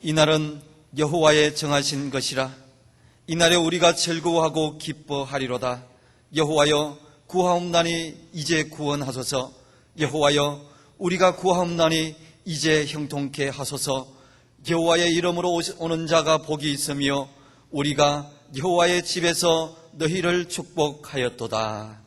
이날은 여호와의 정하신 것이라. 이날에 우리가 즐거워하고 기뻐하리로다. 여호와여, 구하옵나니 이제 구원하소서. 여호와여, 우리가 구하옵나니 이제 형통케 하소서. 여호와의 이름으로 오는 자가 복이 있으며 우리가 여호와의 집에서 너희를 축복하였도다.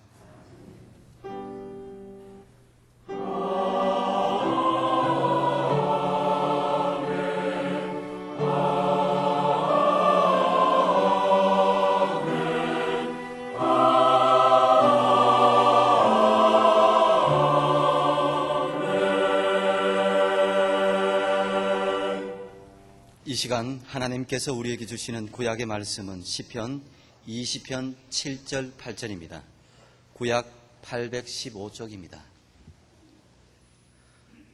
이 시간 하나님께서 우리에게 주시는 구약의 말씀은 시편 20편 7절 8절입니다. 구약 815쪽입니다.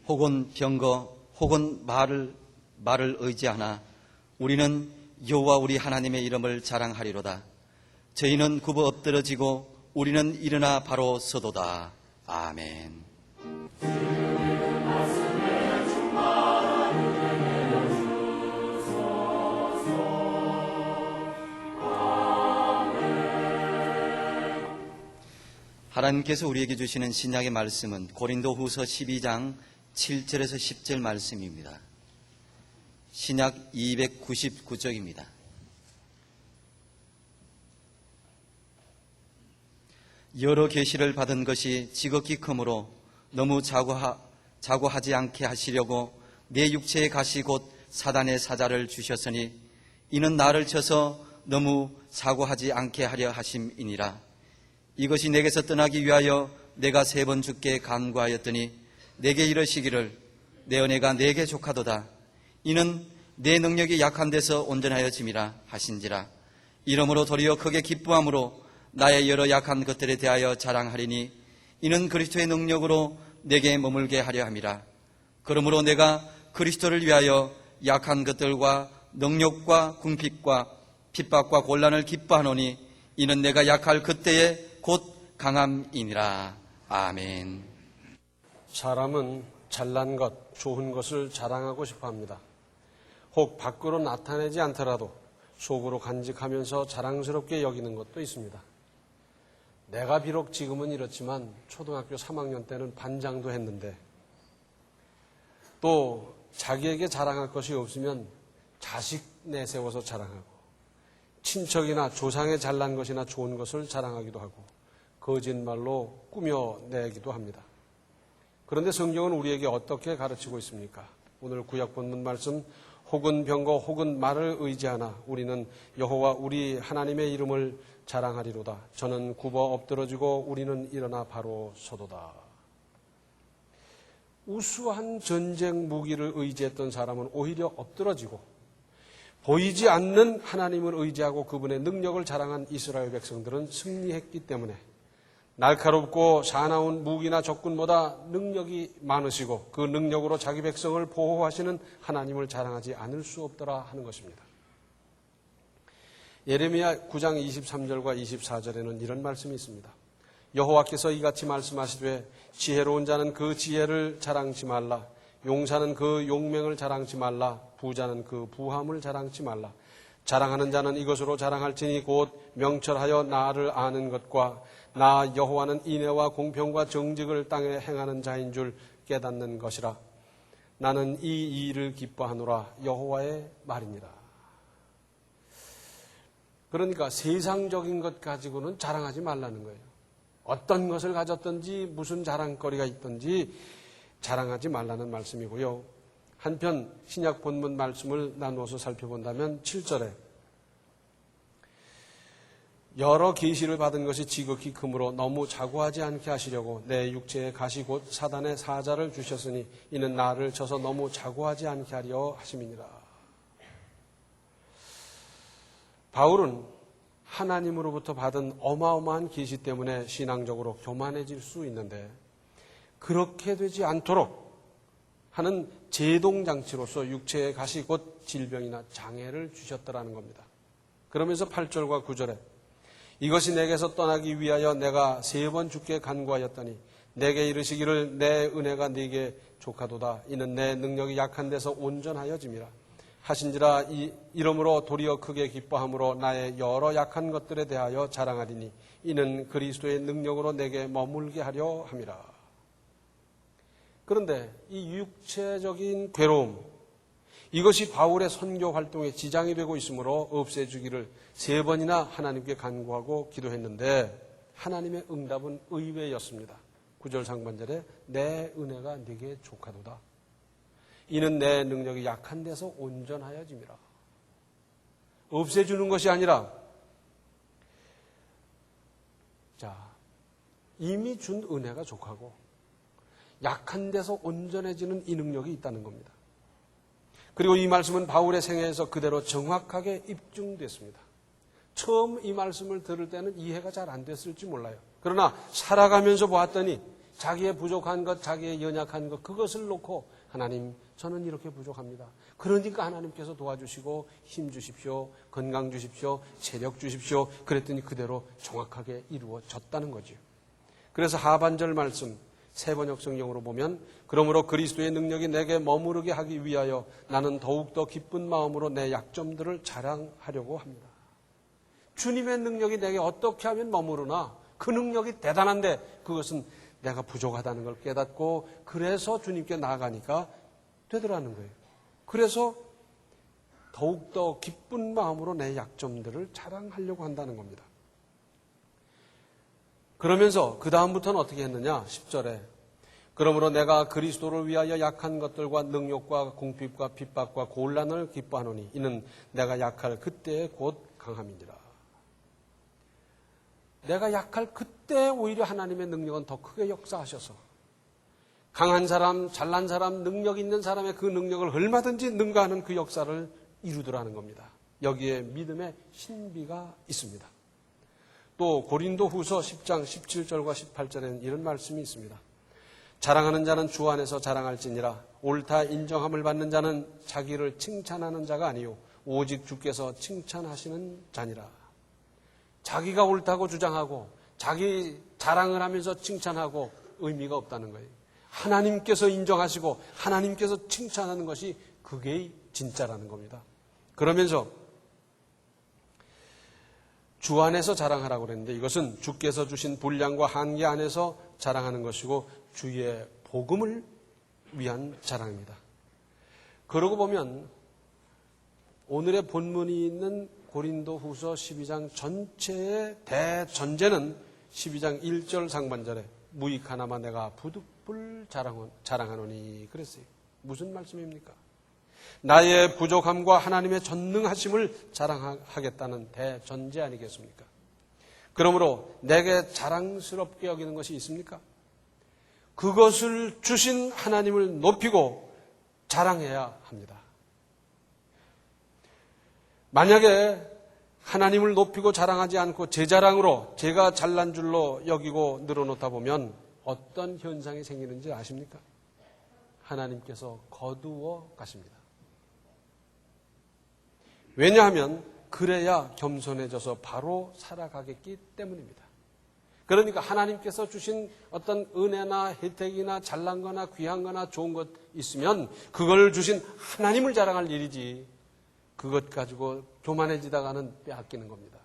혹은 병거 혹은 말을 의지하나 우리는 여호와 우리 하나님의 이름을 자랑하리로다. 저희는 굽어 엎드러지고 우리는 일어나 바로 서도다. 아멘. 하나님께서 우리에게 주시는 신약의 말씀은 고린도후서 12장 7절에서 10절 말씀입니다. 신약 299쪽입니다. 여러 계시를 받은 것이 지극히 크므로 너무 자고하지 않게 하시려고 내 육체의 가시 곧 사단의 사자를 주셨으니 이는 나를 쳐서 너무 사고하지 않게 하려 하심이니라. 이것이 내게서 떠나기 위하여 내가 3번 주께 간구하였더니 내게 이르시기를 내 은혜가 내게 족하도다. 이는 내 능력이 약한 데서 온전하여짐이라 하신지라. 이러므로 도리어 크게 기뻐함으로 나의 여러 약한 것들에 대하여 자랑하리니 이는 그리스도의 능력으로 내게 머물게 하려 함이라. 그러므로 내가 그리스도를 위하여 약한 것들과 능력과 궁핍과 핍박과 곤란을 기뻐하노니 이는 내가 약할 그때에 곧 강함이니라. 아멘. 사람은 잘난 것, 좋은 것을 자랑하고 싶어 합니다. 혹 밖으로 나타내지 않더라도 속으로 간직하면서 자랑스럽게 여기는 것도 있습니다. 내가 비록 지금은 이렇지만 초등학교 3학년 때는 반장도 했는데, 또 자기에게 자랑할 것이 없으면 자식 내세워서 자랑하고, 친척이나 조상의 잘난 것이나 좋은 것을 자랑하기도 하고 거짓말로 꾸며내기도 합니다. 그런데 성경은 우리에게 어떻게 가르치고 있습니까? 오늘 구약 본문 말씀, 혹은 병거 혹은 말을 의지하나 우리는 여호와 우리 하나님의 이름을 자랑하리로다. 저는 굽어 엎드러지고 우리는 일어나 바로 서도다. 우수한 전쟁 무기를 의지했던 사람은 오히려 엎드러지고 보이지 않는 하나님을 의지하고 그분의 능력을 자랑한 이스라엘 백성들은 승리했기 때문에 날카롭고 사나운 무기나 적군보다 능력이 많으시고 그 능력으로 자기 백성을 보호하시는 하나님을 자랑하지 않을 수 없더라 하는 것입니다. 예레미야 9장 23절과 24절에는 이런 말씀이 있습니다. 여호와께서 이같이 말씀하시되 지혜로운 자는 그 지혜를 자랑치 말라. 용사는 그 용맹을 자랑치 말라. 부자는 그 부함을 자랑치 말라. 자랑하는 자는 이것으로 자랑할지니 곧 명철하여 나를 아는 것과 나 여호와는 인애와 공평과 정직을 땅에 행하는 자인 줄 깨닫는 것이라. 나는 이 일을 기뻐하노라. 여호와의 말이니라. 그러니까 세상적인 것 가지고는 자랑하지 말라는 거예요. 어떤 것을 가졌든지 무슨 자랑거리가 있든지 자랑하지 말라는 말씀이고요. 한편 신약 본문 말씀을 나누어서 살펴본다면 7절에 여러 계시를 받은 것이 지극히 크므로 너무 자고하지 않게 하시려고 내 육체의 가시 곧 사단의 사자를 주셨으니 이는 나를 쳐서 너무 자고하지 않게 하려 하심이니라. 바울은 하나님으로부터 받은 어마어마한 계시 때문에 신앙적으로 교만해질 수 있는데 그렇게 되지 않도록 하는 제동장치로서 육체의 가시 곧 질병이나 장애를 주셨더라는 겁니다. 그러면서 8절과 9절에 이것이 내게서 떠나기 위하여 내가 3번 주께 간구하였더니 내게 이르시기를 내 은혜가 네게 족하도다. 이는 내 능력이 약한 데서 온전하여짐이라. 하신지라 이러므로 도리어 크게 기뻐함으로 나의 여러 약한 것들에 대하여 자랑하리니 이는 그리스도의 능력으로 내게 머물게 하려 함이라. 그런데 이 육체적인 괴로움, 이것이 바울의 선교 활동에 지장이 되고 있으므로 없애주기를 3번이나 하나님께 간구하고 기도했는데 하나님의 응답은 의외였습니다. 9절 상반절에 내 은혜가 네게 족하도다. 이는 내 능력이 약한 데서 온전하여짐이라. 없애주는 것이 아니라 이미 준 은혜가 족하고 약한 데서 온전해지는 이 능력이 있다는 겁니다. 그리고 이 말씀은 바울의 생애에서 그대로 정확하게 입증됐습니다. 처음 이 말씀을 들을 때는 이해가 잘 안 됐을지 몰라요. 그러나 살아가면서 보았더니 자기의 부족한 것, 자기의 연약한 것, 그것을 놓고 하나님, 저는 이렇게 부족합니다. 그러니까 하나님께서 도와주시고 힘 주십시오, 건강 주십시오, 체력 주십시오. 그랬더니 그대로 정확하게 이루어졌다는 거죠. 그래서 하반절 말씀 세번역 성경으로 보면 그러므로 그리스도의 능력이 내게 머무르게 하기 위하여 나는 더욱더 기쁜 마음으로 내 약점들을 자랑하려고 합니다. 주님의 능력이 내게 어떻게 하면 머무르나 그 능력이 대단한데 그것은 내가 부족하다는 걸 깨닫고 그래서 주님께 나아가니까 되더라는 거예요. 그래서 더욱더 기쁜 마음으로 내 약점들을 자랑하려고 한다는 겁니다. 그러면서 그 다음부터는 어떻게 했느냐? 10절에 그러므로 내가 그리스도를 위하여 약한 것들과 능욕과 궁핍과 핍박과 곤란을 기뻐하노니 이는 내가 약할 그때에 곧 강함이니라. 내가 약할 그때 오히려 하나님의 능력은 더 크게 역사하셔서 강한 사람, 잘난 사람, 능력 있는 사람의 그 능력을 얼마든지 능가하는 그 역사를 이루더라는 겁니다. 여기에 믿음의 신비가 있습니다. 또 고린도 후서 10장 17절과 18절에는 이런 말씀이 있습니다. 자랑하는 자는 주 안에서 자랑할지니라. 옳다 인정함을 받는 자는 자기를 칭찬하는 자가 아니요 오직 주께서 칭찬하시는 자니라. 자기가 옳다고 주장하고 자기 자랑을 하면서 칭찬하고 의미가 없다는 거예요. 하나님께서 인정하시고 하나님께서 칭찬하는 것이 그게 진짜라는 겁니다. 그러면서 주 안에서 자랑하라고 그랬는데 이것은 주께서 주신 분량과 한계 안에서 자랑하는 것이고 주의 복음을 위한 자랑입니다. 그러고 보면 오늘의 본문이 있는 고린도 후서 12장 전체의 대전제는 12장 1절 상반절에 무익 하나마 내가 부득불 자랑하노니 그랬어요. 무슨 말씀입니까? 나의 부족함과 하나님의 전능하심을 자랑하겠다는 대전제 아니겠습니까? 그러므로 내게 자랑스럽게 여기는 것이 있습니까? 그것을 주신 하나님을 높이고 자랑해야 합니다. 만약에 하나님을 높이고 자랑하지 않고 제 자랑으로 제가 잘난 줄로 여기고 늘어놓다 보면 어떤 현상이 생기는지 아십니까? 하나님께서 거두어 가십니다. 왜냐하면 그래야 겸손해져서 바로 살아가겠기 때문입니다. 그러니까 하나님께서 주신 어떤 은혜나 혜택이나 잘난 거나 귀한 거나 좋은 것 있으면 그걸 주신 하나님을 자랑할 일이지 그것 가지고 교만해지다가는 빼앗기는 겁니다.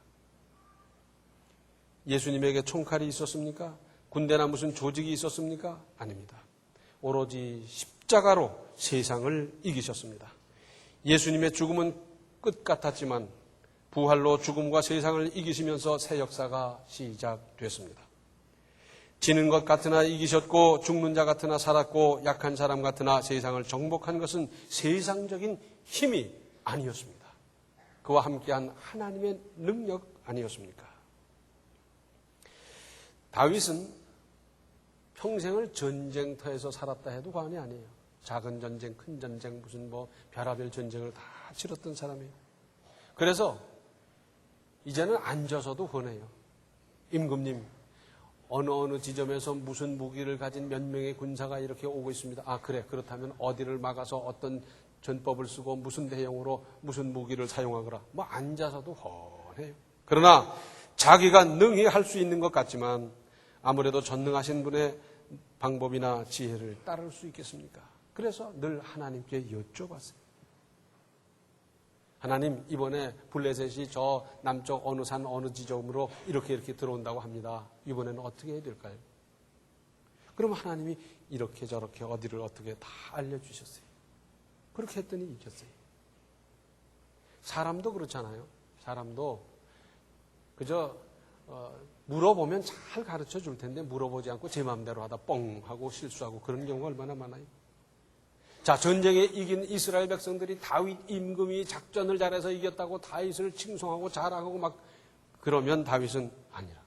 예수님에게 총칼이 있었습니까? 군대나 무슨 조직이 있었습니까? 아닙니다. 오로지 십자가로 세상을 이기셨습니다. 예수님의 죽음은 끝 같았지만 부활로 죽음과 세상을 이기시면서 새 역사가 시작됐습니다. 지는 것 같으나 이기셨고 죽는 자 같으나 살았고 약한 사람 같으나 세상을 정복한 것은 세상적인 힘이 아니었습니다. 그와 함께한 하나님의 능력 아니었습니까? 다윗은 평생을 전쟁터에서 살았다 해도 과언이 아니에요. 작은 전쟁, 큰 전쟁, 무슨 별하별 전쟁을 다 치렀던 사람이에요. 그래서 이제는 앉아서도 권해요. 임금님, 어느 지점에서 무슨 무기를 가진 몇 명의 군사가 이렇게 오고 있습니다. 아, 그래. 그렇다면 어디를 막아서 어떤 전법을 쓰고 무슨 대형으로 무슨 무기를 사용하거라. 앉아서도 권해요. 그러나 자기가 능히 할 수 있는 것 같지만 아무래도 전능하신 분의 방법이나 지혜를 따를 수 있겠습니까? 그래서 늘 하나님께 여쭤봤어요. 하나님, 이번에 블레셋이 저 남쪽 어느 산 어느 지점으로 이렇게 들어온다고 합니다. 이번에는 어떻게 해야 될까요? 그럼 하나님이 이렇게 저렇게 어디를 어떻게 다 알려주셨어요. 그렇게 했더니 이겼어요. 사람도 그렇잖아요. 사람도 그저 물어보면 잘 가르쳐 줄 텐데 물어보지 않고 제 마음대로 하다 뻥 하고 실수하고 그런 경우가 얼마나 많아요. 자, 전쟁에 이긴 이스라엘 백성들이 다윗 임금이 작전을 잘해서 이겼다고 다윗을 칭송하고 자랑하고 막 그러면 다윗은 아니라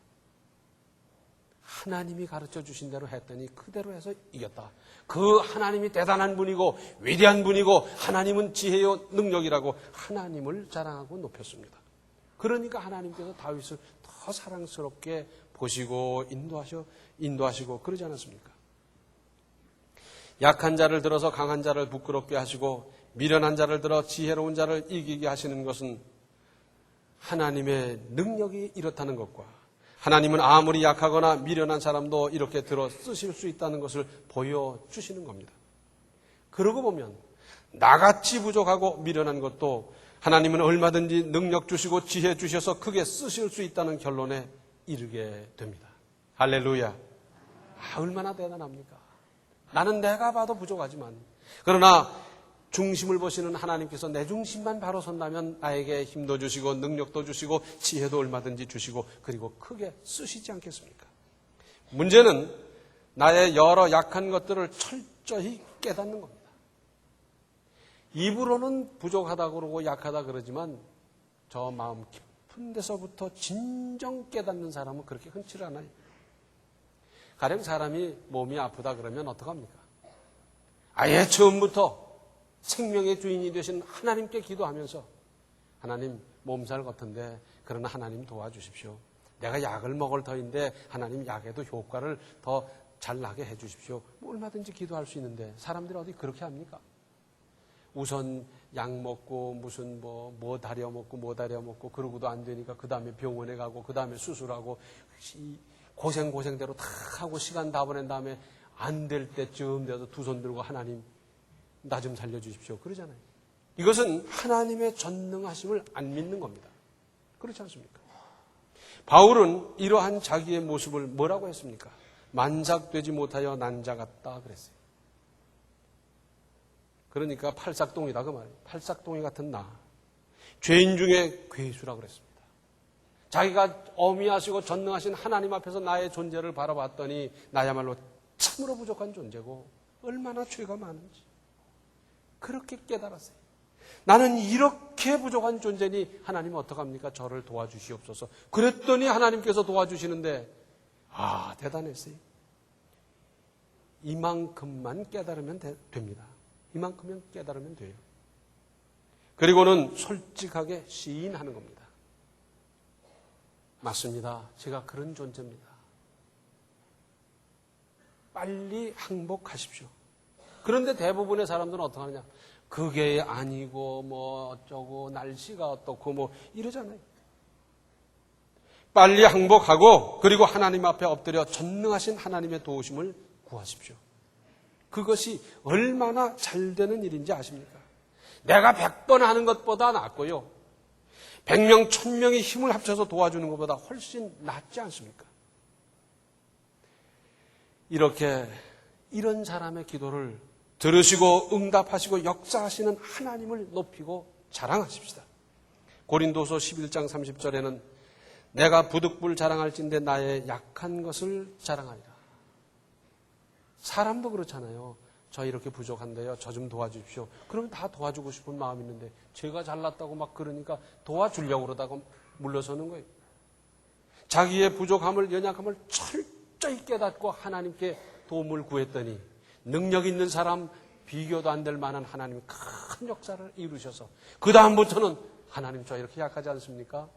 하나님이 가르쳐 주신 대로 했더니 그대로 해서 이겼다. 그 하나님이 대단한 분이고 위대한 분이고 하나님은 지혜요 능력이라고 하나님을 자랑하고 높였습니다. 그러니까 하나님께서 다윗을 더 사랑스럽게 보시고 인도하시고 그러지 않았습니까? 약한 자를 들어서 강한 자를 부끄럽게 하시고 미련한 자를 들어 지혜로운 자를 이기게 하시는 것은 하나님의 능력이 이렇다는 것과 하나님은 아무리 약하거나 미련한 사람도 이렇게 들어 쓰실 수 있다는 것을 보여주시는 겁니다. 그러고 보면 나같이 부족하고 미련한 것도 하나님은 얼마든지 능력 주시고 지혜 주셔서 크게 쓰실 수 있다는 결론에 이르게 됩니다. 할렐루야. 얼마나 대단합니까? 나는 내가 봐도 부족하지만 그러나 중심을 보시는 하나님께서 내 중심만 바로 선다면 나에게 힘도 주시고 능력도 주시고 지혜도 얼마든지 주시고 그리고 크게 쓰시지 않겠습니까? 문제는 나의 여러 약한 것들을 철저히 깨닫는 겁니다. 입으로는 부족하다고 그러고 약하다 그러지만 저 마음 깊은 데서부터 진정 깨닫는 사람은 그렇게 흔치 않아요. 가령 사람이 몸이 아프다 그러면 어떡합니까? 아예 처음부터 생명의 주인이 되신 하나님께 기도하면서 하나님 몸살 같은데 그러나 하나님 도와주십시오. 내가 약을 먹을 터인데 하나님 약에도 효과를 더 잘 나게 해 주십시오. 뭐 얼마든지 기도할 수 있는데 사람들이 어디 그렇게 합니까? 우선 약 먹고 무슨 뭐 다려 먹고 그러고도 안 되니까 그 다음에 병원에 가고 그 다음에 수술하고 고생대로 다 하고 시간 다 보낸 다음에 안 될 때쯤 돼서 두 손 들고 하나님 나 좀 살려주십시오. 그러잖아요. 이것은 하나님의 전능하심을 안 믿는 겁니다. 그렇지 않습니까? 바울은 이러한 자기의 모습을 뭐라고 했습니까? 만삭되지 못하여 난자 같다 그랬어요. 그러니까 팔싹동이다 그 말이에요. 팔싹동이 같은 나. 죄인 중에 괴수라 그랬습니다. 자기가 어미하시고 전능하신 하나님 앞에서 나의 존재를 바라봤더니 나야말로 참으로 부족한 존재고 얼마나 죄가 많은지 그렇게 깨달았어요. 나는 이렇게 부족한 존재니 하나님 어떡합니까? 저를 도와주시옵소서. 그랬더니 하나님께서 도와주시는데 대단했어요. 이만큼만 깨달으면 됩니다. 이만큼만 깨달으면 돼요. 그리고는 솔직하게 시인하는 겁니다. 맞습니다. 제가 그런 존재입니다. 빨리 항복하십시오. 그런데 대부분의 사람들은 어떻게 하느냐? 그게 아니고 뭐 어쩌고 날씨가 어떻고 뭐 이러잖아요. 빨리 항복하고 그리고 하나님 앞에 엎드려 전능하신 하나님의 도우심을 구하십시오. 그것이 얼마나 잘 되는 일인지 아십니까? 내가 100번 하는 것보다 낫고요. 100명, 1000명이 힘을 합쳐서 도와주는 것보다 훨씬 낫지 않습니까? 이런 사람의 기도를 들으시고 응답하시고 역사하시는 하나님을 높이고 자랑하십시다. 고린도서 11장 30절에는 내가 부득불 자랑할진대 나의 약한 것을 자랑하리라. 사람도 그렇잖아요. 저 이렇게 부족한데요. 저 좀 도와주십시오. 그러면 다 도와주고 싶은 마음이 있는데 제가 잘났다고 막 그러니까 도와주려고 그러다가 물러서는 거예요. 자기의 부족함을 연약함을 철저히 깨닫고 하나님께 도움을 구했더니 능력 있는 사람 비교도 안 될 만한 하나님이 큰 역사를 이루셔서 그 다음부터는 하나님 저 이렇게 약하지 않습니까?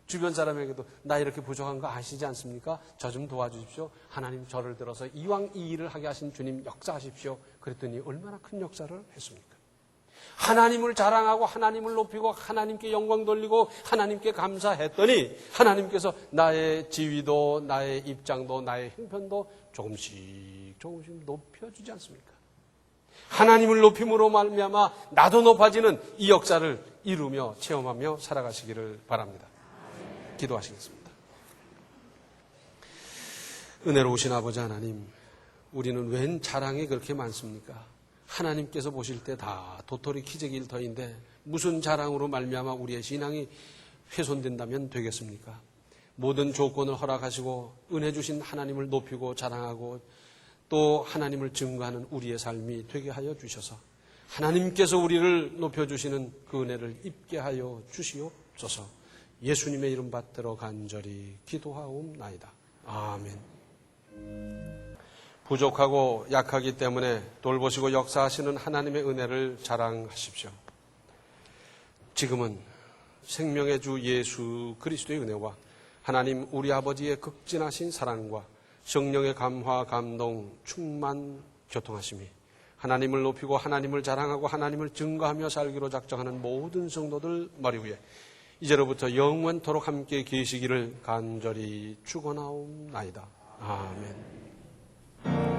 주변 사람에게도 나 이렇게 부족한 거 아시지 않습니까? 저 좀 도와주십시오. 하나님 저를 들어서 이왕 이 일을 하게 하신 주님 역사하십시오. 그랬더니 얼마나 큰 역사를 했습니까? 하나님을 자랑하고 하나님을 높이고 하나님께 영광 돌리고 하나님께 감사했더니 하나님께서 나의 지위도 나의 입장도 나의 형편도 조금씩 높여주지 않습니까? 하나님을 높임으로 말미암아 나도 높아지는 이 역사를 이루며 체험하며 살아가시기를 바랍니다. 기도하시겠습니다. 은혜로우신 아버지 하나님, 우리는 웬 자랑이 그렇게 많습니까? 하나님께서 보실 때 다 도토리 키재기 일터인데 무슨 자랑으로 말미암아 우리의 신앙이 훼손된다면 되겠습니까? 모든 조건을 허락하시고 은혜 주신 하나님을 높이고 자랑하고 또 하나님을 증거하는 우리의 삶이 되게 하여 주셔서 하나님께서 우리를 높여주시는 그 은혜를 입게 하여 주시옵소서. 예수님의 이름 받들어 간절히 기도하옵나이다. 아멘. 부족하고 약하기 때문에 돌보시고 역사하시는 하나님의 은혜를 자랑하십시오. 지금은 생명의 주 예수 그리스도의 은혜와 하나님 우리 아버지의 극진하신 사랑과 성령의 감화, 감동, 충만, 교통하심이 하나님을 높이고 하나님을 자랑하고 하나님을 증거하며 살기로 작정하는 모든 성도들 머리 위에 이제로부터 영원토록 함께 계시기를 간절히 축원하옵나이다. 아멘.